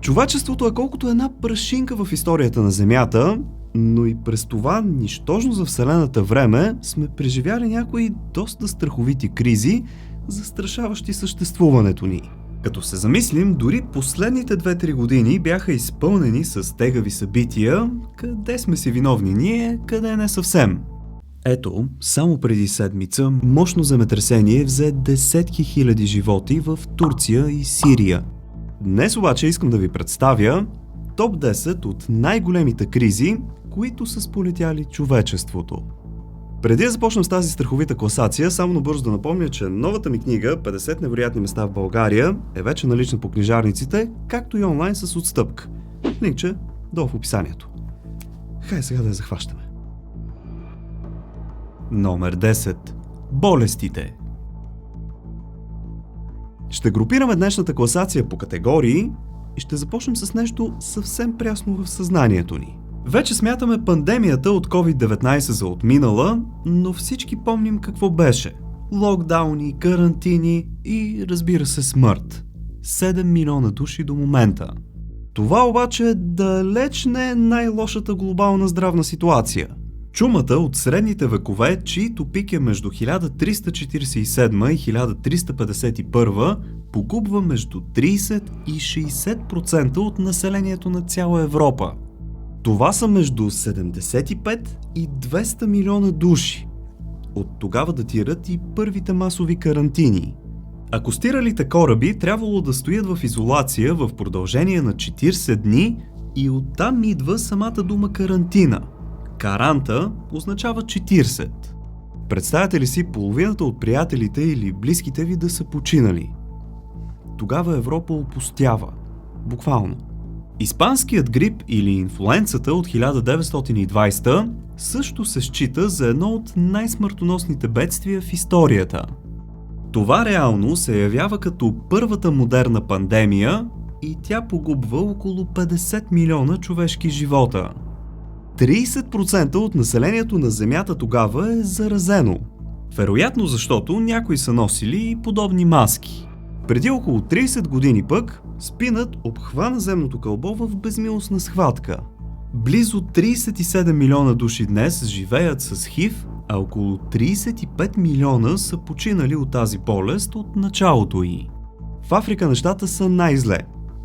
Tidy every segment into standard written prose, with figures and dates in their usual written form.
Човечеството е колкото една прашинка в историята на Земята, но и през това нищожно за Вселената време сме преживяли някои доста страховити кризи, застрашаващи съществуването ни. Като се замислим, дори последните 2-3 години бяха изпълнени с тегави събития, къде сме си виновни ние, къде не съвсем. Ето, само преди седмица мощно земетресение взе десетки хиляди животи в Турция и Сирия. Днес обаче искам да ви представя топ 10 от най-големите кризи, които са сполетяли човечеството. Преди да започнем с тази страховита класация, само набързо да напомня, че новата ми книга "50 невероятни места в България" е вече налична по книжарниците, както и онлайн с отстъпка. Линкче долу в описанието. Хай сега да я захващаме. Номер 10. Болестите. Ще групираме днешната класация по категории и ще започнем с нещо съвсем прясно в съзнанието ни. Вече смятаме пандемията от COVID-19 за отминала, но всички помним какво беше. Локдауни, карантини и, разбира се, смърт. 7 милиона души до момента. Това обаче далеч не е най-лошата глобална здравна ситуация. Чумата от средните векове, чието пик е между 1347 и 1351, погубва между 30 и 60% от населението на цяла Европа. Това са между 75 и 200 милиона души. От тогава датират и първите масови карантини. Акостиралите кораби трябвало да стоят в изолация в продължение на 40 дни и оттам идва самата дума карантина. Каранта означава 40. Представете ли си половината от приятелите или близките ви да са починали? Тогава Европа опустява. Буквално. Испанският грип или инфлуенцата от 1920 също се счита за едно от най-смъртоносните бедствия в историята. Това реално се явява като първата модерна пандемия и тя погубва около 50 милиона човешки живота. 30% от населението на Земята тогава е заразено. Вероятно защото някои са носили и подобни маски. Преди около 30 години пък спинът обхвана земното кълбо в безмилостна схватка. Близо 37 милиона души днес живеят с ХИВ, а около 35 милиона са починали от тази болест от началото й. В Африка нещата са най-зле.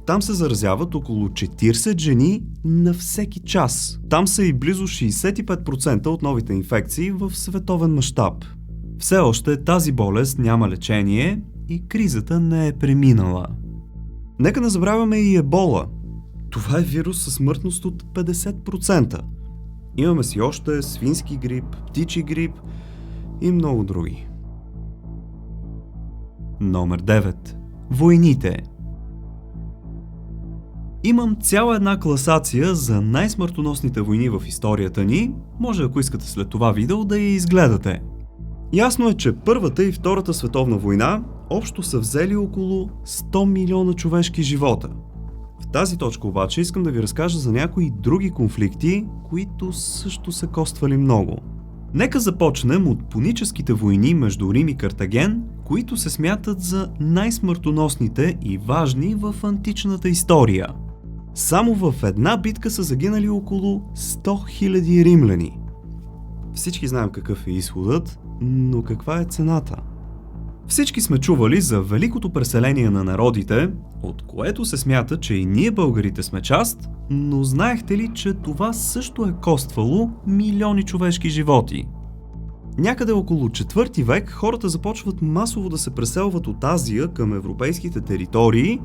Там се заразяват около 40 жени на всеки час. Там са и близо 65% от новите инфекции в световен мащаб. Все още тази болест няма лечение и кризата не е преминала. Нека не забравяме и ебола. Това е вирус със смъртност от 50%. Имаме си още свински грип, птичи грип и много други. Номер 9. Войните. Имам цяла една класация за най-смъртоносните войни в историята ни, може ако искате след това видео да я изгледате. Ясно е, че Първата и Втората световна война общо са взели около 100 милиона човешки живота. В тази точка обаче искам да ви разкажа за някои други конфликти, които също са коствали много. Нека започнем от пуническите войни между Рим и Картаген, които се смятат за най-смъртоносните и важни в античната история. Само в една битка са загинали около 100 000 римляни. Всички знаем какъв е изходът, но каква е цената? Всички сме чували за великото преселение на народите, от което се смята, че и ние българите сме част, но знаехте ли, че това също е коствало милиони човешки животи? Някъде около 4 век хората започват масово да се преселват от Азия към европейските територии,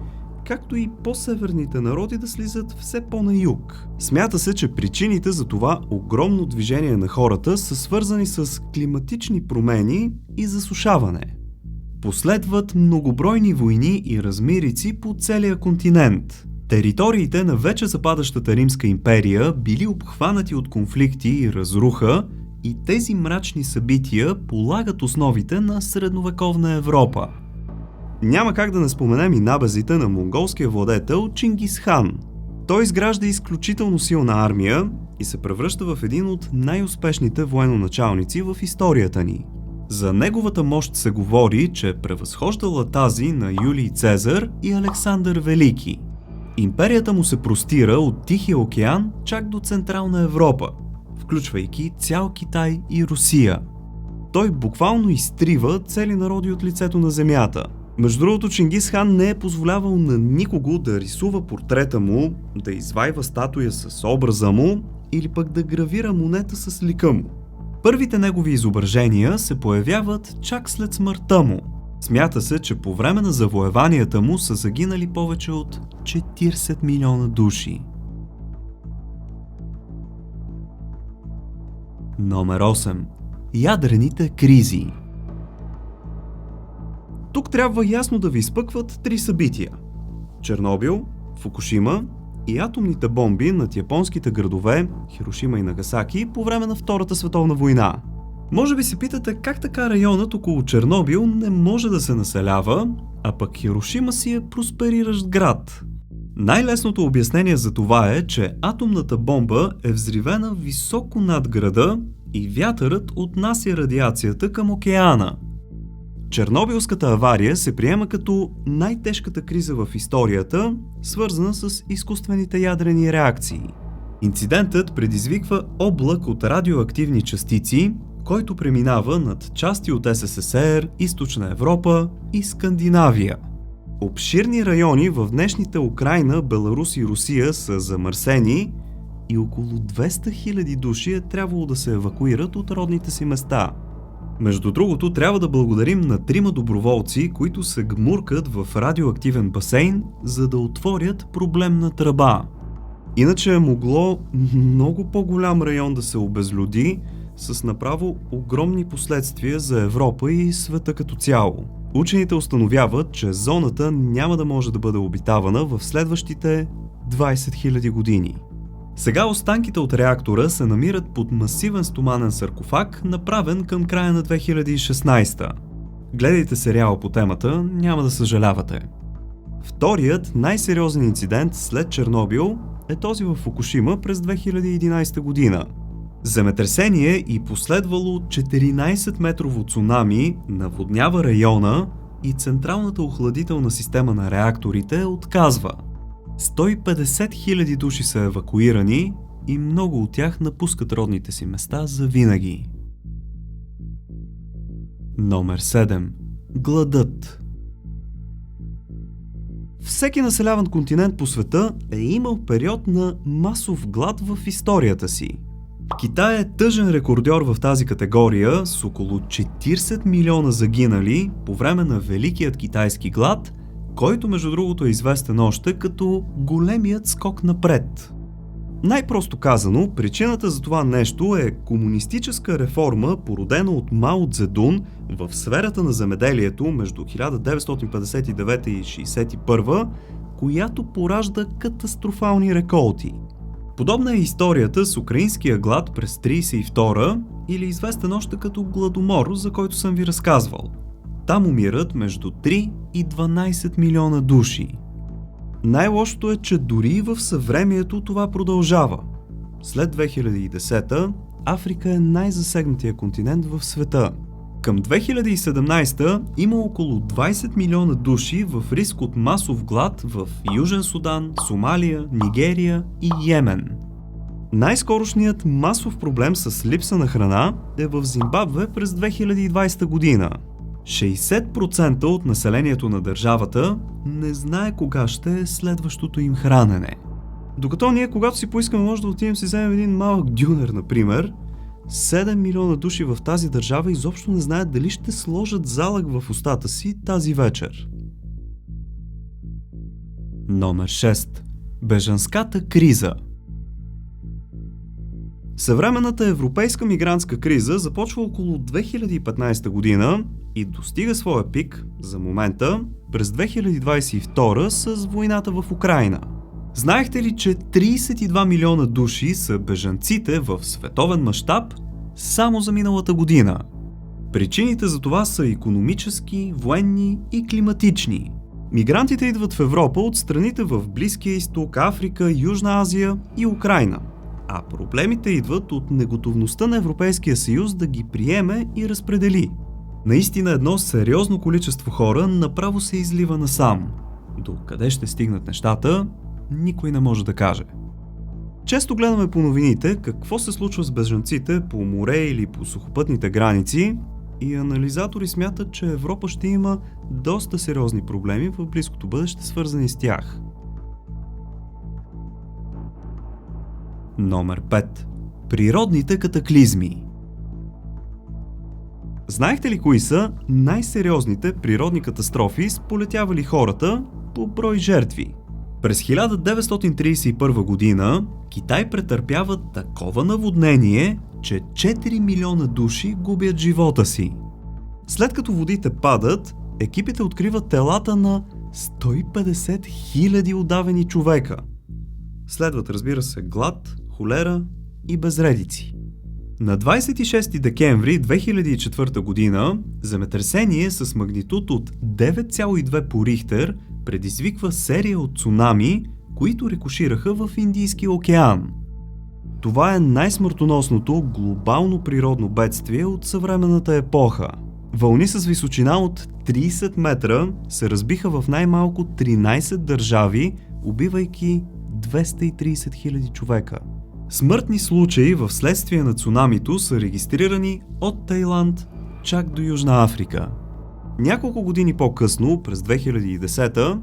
както и по-северните народи да слизат все по-на юг. Смята се, че причините за това огромно движение на хората са свързани с климатични промени и засушаване. Последват многобройни войни и размирици по целия континент. Териториите на вече западащата Римска империя били обхванати от конфликти и разруха, и тези мрачни събития полагат основите на средновековна Европа. Няма как да не споменем и набезите на монголския владетел Чингис Хан. Той изгражда изключително силна армия и се превръща в един от най-успешните военачалници в историята ни. За неговата мощ се говори, че превъзхождала тази на Юлий Цезар и Александър Велики. Империята му се простира от Тихия океан чак до Централна Европа, включвайки цял Китай и Русия. Той буквално изтрива цели народи от лицето на земята. Между другото, Чингис хан не е позволявал на никого да рисува портрета му, да извайва статуя с образа му или пък да гравира монета с лика му. Първите негови изображения се появяват чак след смъртта му. Смята се, че по време на завоеванията му са загинали повече от 40 милиона души. Номер 8. Ядрените кризи. Тук трябва ясно да ви изпъкват три събития: Чернобил, Фукушима и атомните бомби над японските градове Хирошима и Нагасаки по време на Втората световна война. Може би се питате как така районът около Чернобил не може да се населява, а пък Хирошима си е проспериращ град. Най-лесното обяснение за това е, че атомната бомба е взривена високо над града и вятърът отнася радиацията към океана. Чернобилската авария се приема като най-тежката криза в историята, свързана с изкуствените ядрени реакции. Инцидентът предизвиква облак от радиоактивни частици, който преминава над части от СССР, Източна Европа и Скандинавия. Обширни райони в днешните Украйна, Беларус и Русия са замърсени и около 200 000 души е трябвало да се евакуират от родните си места. Между другото, трябва да благодарим на 3 доброволци, които се гмуркат в радиоактивен басейн, за да отворят проблемна тръба. Иначе е могло много по-голям район да се обезлюди, с направо огромни последствия за Европа и света като цяло. Учените установяват, че зоната няма да може да бъде обитавана в следващите 20 000 години. Сега останките от реактора се намират под масивен стоманен саркофаг, направен към края на 2016. Гледайте сериал по темата, няма да съжалявате. Вторият най-сериозен инцидент след Чернобил е този в Фукушима през 2011 година. Земетресение и последвало 14-метрово цунами наводнява района и централната охладителна система на реакторите отказва. 150 000 души са евакуирани и много от тях напускат родните си места завинаги. Номер 7. Гладът. Всеки населяван континент по света е имал период на масов глад в историята си. Китай е тъжен рекордьор в тази категория с около 40 милиона загинали по време на Великият китайски глад, който между другото е известен още като големият скок напред. Най-просто казано, причината за това нещо е комунистическа реформа, породена от Мао Цзедун в сферата на земеделието между 1959 и 1961, която поражда катастрофални реколти. Подобна е историята с украинския глад през 1932 или известен още като Гладомор, за който съм ви разказвал. Там умират между 3 и 12 милиона души. Най-лошото е, че дори в съвремието това продължава. След 2010 Африка е най-засегнатия континент в света. Към 2017 има около 20 милиона души в риск от масов глад в Южен Судан, Сомалия, Нигерия и Йемен. Най-скорошният масов проблем с липса на храна е в Зимбабве през 2020 година. 60% от населението на държавата не знае кога ще е следващото им хранене. Докато ние, когато си поискаме, може да отидем си вземем един малък дюнер, например, 7 милиона души в тази държава изобщо не знаят дали ще сложат залък в устата си тази вечер. Номер 6. Бежанската криза. Съвременната европейска мигрантска криза започва около 2015 година и достига своя пик, за момента, през 2022 с войната в Украйна. Знаехте ли, че 32 милиона души са бежанците в световен мащаб само за миналата година? Причините за това са икономически, военни и климатични. Мигрантите идват в Европа от страните в Близкия изток, Африка, Южна Азия и Украйна. А проблемите идват от неготовността на Европейския съюз да ги приеме и разпредели. Наистина едно сериозно количество хора направо се излива насам. До къде ще стигнат нещата, никой не може да каже. Често гледаме по новините какво се случва с бежанците по море или по сухопътните граници и анализатори смятат, че Европа ще има доста сериозни проблеми в близкото бъдеще, свързани с тях. Номер 5. Природните катаклизми. Знаехте ли кои са най-сериозните природни катастрофи, сполетявали хората по брой жертви? През 1931 година Китай претърпява такова наводнение, че 4 милиона души губят живота си. След като водите падат, екипите откриват телата на 150 хиляди удавени човека. Следват, разбира се, глад, холера и безредици. На 26 декември 2004 година земетресение с магнитуд от 9,2 по Рихтер предизвиква серия от цунами, които рикошираха в Индийския океан. Това е най-смъртоносното глобално природно бедствие от съвременната епоха. Вълни с височина от 30 метра се разбиха в най-малко 13 държави, убивайки 230 хиляди човека. Смъртни случаи в следствие на цунамито са регистрирани от Тайланд чак до Южна Африка. Няколко години по-късно, през 2010,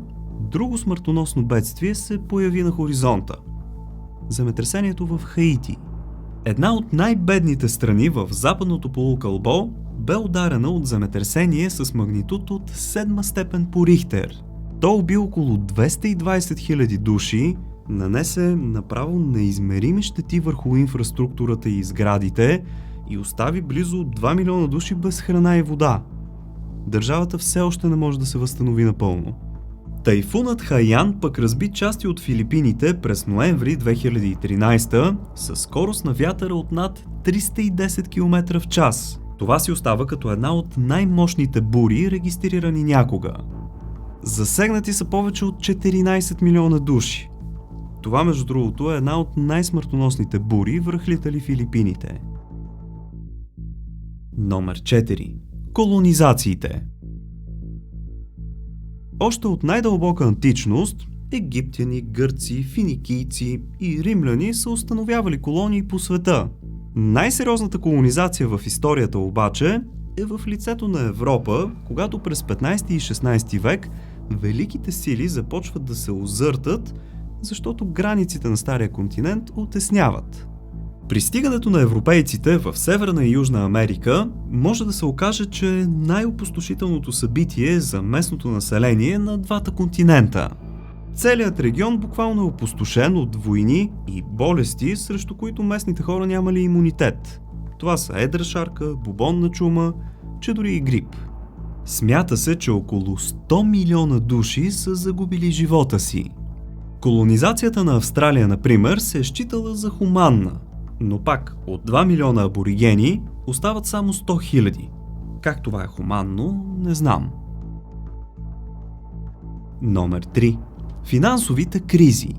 друго смъртоносно бедствие се появи на хоризонта – земетресението в Хаити. Една от най-бедните страни в западното полукълбо бе ударена от земетресение с магнитуд от 7 степен по Рихтер. То уби около 220 хиляди души, нанесе направо неизмерими щети върху инфраструктурата и сградите и остави близо 2 милиона души без храна и вода. Държавата все още не може да се възстанови напълно. Тайфунът Хаян пък разби части от Филипините през ноември 2013 със скорост на вятъра от над 310 км в час. Това си остава като една от най-мощните бури, регистрирани някога. Засегнати са повече от 14 милиона души. Това, между другото, е една от най-смъртоносните бури, връхлитали Филипините. Номер 4. Колонизациите. Още от най-дълбока античност, египтяни, гърци, финикийци и римляни са установявали колонии по света. Най-сериозната колонизация в историята обаче е в лицето на Европа, когато през 15 и 16 век великите сили започват да се озъртат, защото границите на Стария континент утесняват. Пристигането на европейците в Северна и Южна Америка може да се окаже, че е най-опустошителното събитие за местното население на двата континента. Целият регион буквално е опустошен от войни и болести, срещу които местните хора нямали имунитет. Това са едра шарка, бубонна чума, че дори и грип. Смята се, че около 100 милиона души са загубили живота си. Колонизацията на Австралия, например, се е считала за хуманна, но пак от 2 милиона аборигени остават само 100 хиляди. Как това е хуманно, не знам. Номер 3. Финансовите кризи.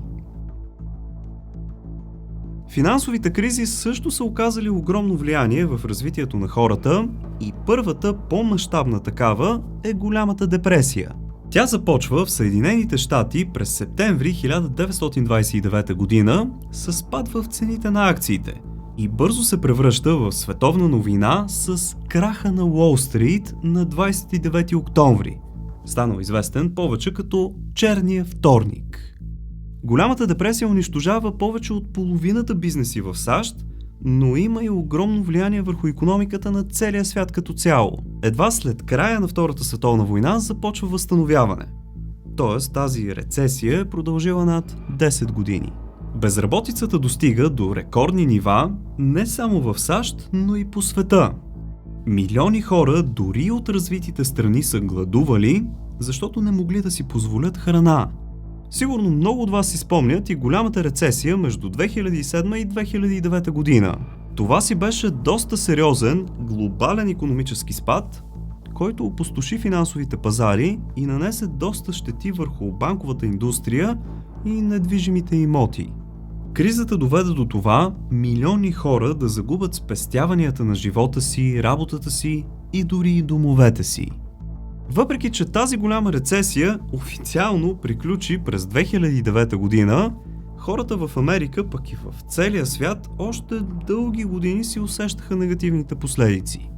Финансовите кризи също са оказали огромно влияние в развитието на хората и първата по-мащабна такава е Голямата депресия. Тя започва в Съединените щати през септември 1929 година с спад в цените на акциите и бързо се превръща в световна новина с краха на Уол Стрит на 29 октомври. Станал известен повече като Черния вторник. Голямата депресия унищожава повече от половината бизнеси в САЩ, но има и огромно влияние върху икономиката на целия свят като цяло. Едва след края на Втората световна война започва възстановяване. Тоест тази рецесия е продължила над 10 години. Безработицата достига до рекордни нива не само в САЩ, но и по света. Милиони хора дори от развитите страни са гладували, защото не могли да си позволят храна. Сигурно много от вас си спомнят и голямата рецесия между 2007 и 2009 година. Това си беше доста сериозен, глобален икономически спад, който опустоши финансовите пазари и нанесе доста щети върху банковата индустрия и недвижимите имоти. Кризата доведе до това милиони хора да загубят спестяванията на живота си, работата си и дори и домовете си. Въпреки че тази голяма рецесия официално приключи през 2009 година, хората в Америка, пък и в целия свят, още дълги години си усещаха негативните последици.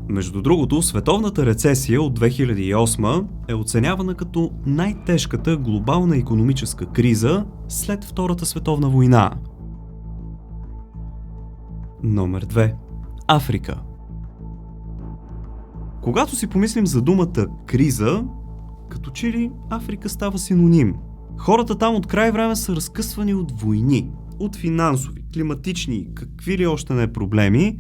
Между другото, световната рецесия от 2008 е оценявана като най-тежката глобална икономическа криза след Втората световна война. Номер 2. Африка. Когато си помислим за думата криза, като че ли Африка става синоним. Хората там от край време са разкъсвани от войни, от финансови, климатични, какви ли още не проблеми,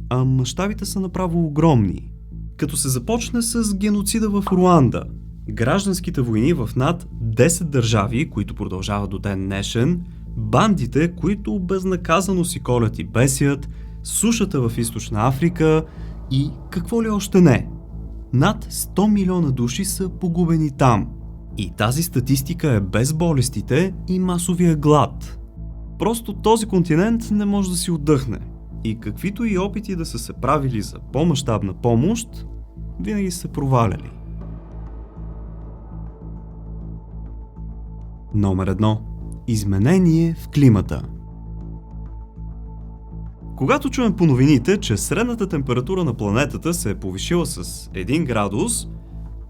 а мащабите са направо огромни. Като се започне с геноцида в Руанда, гражданските войни в над 10 държави, които продължават до ден днешен, бандите, които безнаказано си колят и бесят, сушата в Източна Африка и какво ли още не. Над 100 милиона души са погубени там. И тази статистика е без болестите и масовия глад. Просто този континент не може да си отдъхне. И каквито и опити да са се правили за по-мащабна помощ, винаги са проваляли. Номер 1. Изменение в климата. Когато чуем по новините, че средната температура на планетата се е повишила с 1 градус,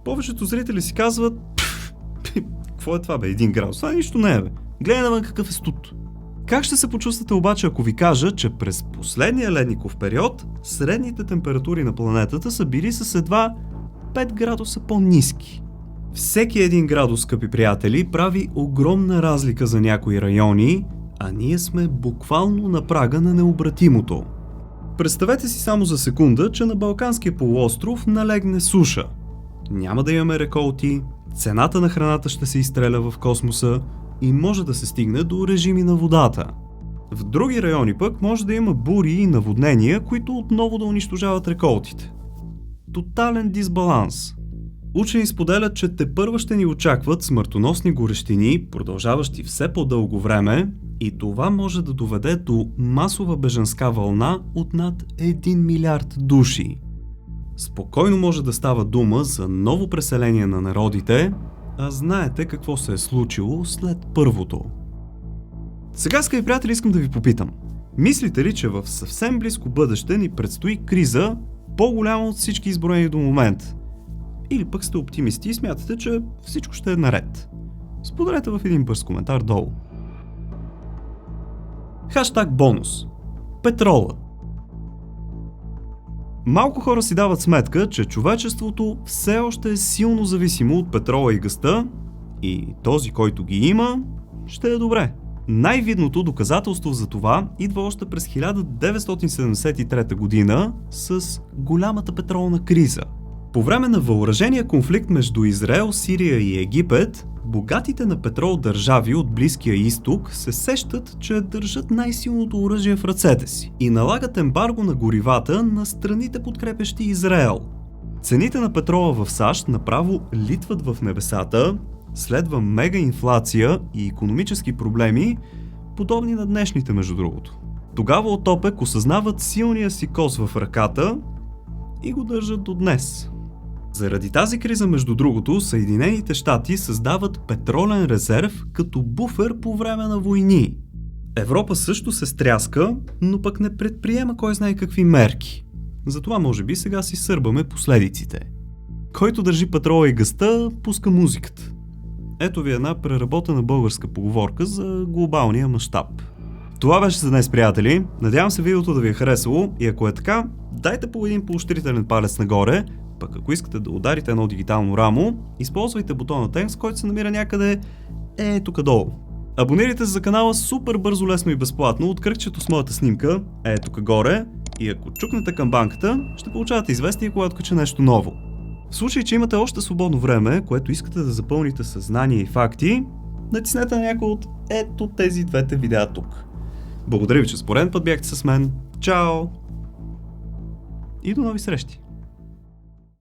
повечето зрители си казват: какво е това бе, 1 градус? Това нищо не е бе. Гледай навън какъв е студ. Как ще се почувствате обаче, ако ви кажа, че през последния ледников период средните температури на планетата са били с едва 5 градуса по-ниски? Всеки 1 градус, скъпи приятели, прави огромна разлика за някои райони, а ние сме буквално на прага на необратимото. Представете си само за секунда, че на Балканския полуостров налегне суша. Няма да имаме реколти, цената на храната ще се изстреля в космоса и може да се стигне до режими на водата. В други райони пък може да има бури и наводнения, които отново да унищожават реколтите. Тотален дисбаланс. Учени споделят, че тепърва ще ни очакват смъртоносни горещини, продължаващи все по-дълго време, и това може да доведе до масова бежанска вълна от над 1 милиард души. Спокойно може да става дума за ново преселение на народите, а знаете какво се е случило след първото. Сега, скъпи приятели, искам да ви попитам. Мислите ли, че в съвсем близко бъдеще ни предстои криза по-голяма от всички изброени до момента? Или пък сте оптимисти и смятате, че всичко ще е наред? Споделете в един бърз коментар долу. Хаштаг бонус. Петролът. Малко хора си дават сметка, че човечеството все още е силно зависимо от петрола и газта и този, който ги има, ще е добре. Най-видното доказателство за това идва още през 1973 година с голямата петролна криза. По време на въоръжения конфликт между Израел, Сирия и Египет, богатите на петрол държави от Близкия изток се сещат, че държат най-силното оръжие в ръцете си и налагат ембарго на горивата на страните, подкрепящи Израел. Цените на петрола в САЩ направо литват в небесата, следва мега инфлация и икономически проблеми, подобни на днешните между другото. Тогава от ОПЕК осъзнават силния си кос в ръката и го държат до днес. Заради тази криза, между другото, Съединените щати създават петролен резерв като буфер по време на войни. Европа също се стряска, но пък не предприема кой знае какви мерки. Затова може би сега си сърбаме последиците. Който държи петрола и газта, пуска музиката. Ето ви една преработена българска поговорка за глобалния мащаб. Това беше за днес, приятели. Надявам се видеото да ви е харесало и ако е така, дайте по един поощрителен палец нагоре, пък ако искате да ударите едно дигитално рамо, използвайте бутона Thanks, който се намира някъде тук долу. Абонирайте се за канала супер бързо, лесно и безплатно от кръгчето с моята снимка тук горе и ако чукнете камбанката, ще получавате известие, когато кача нещо ново. В случай, че имате още свободно време, което искате да запълните със знания и факти, натиснете на някой от тези двете видеа тук. Благодаря ви, че за пореден път бяхте с мен. Чао! И до нови срещи!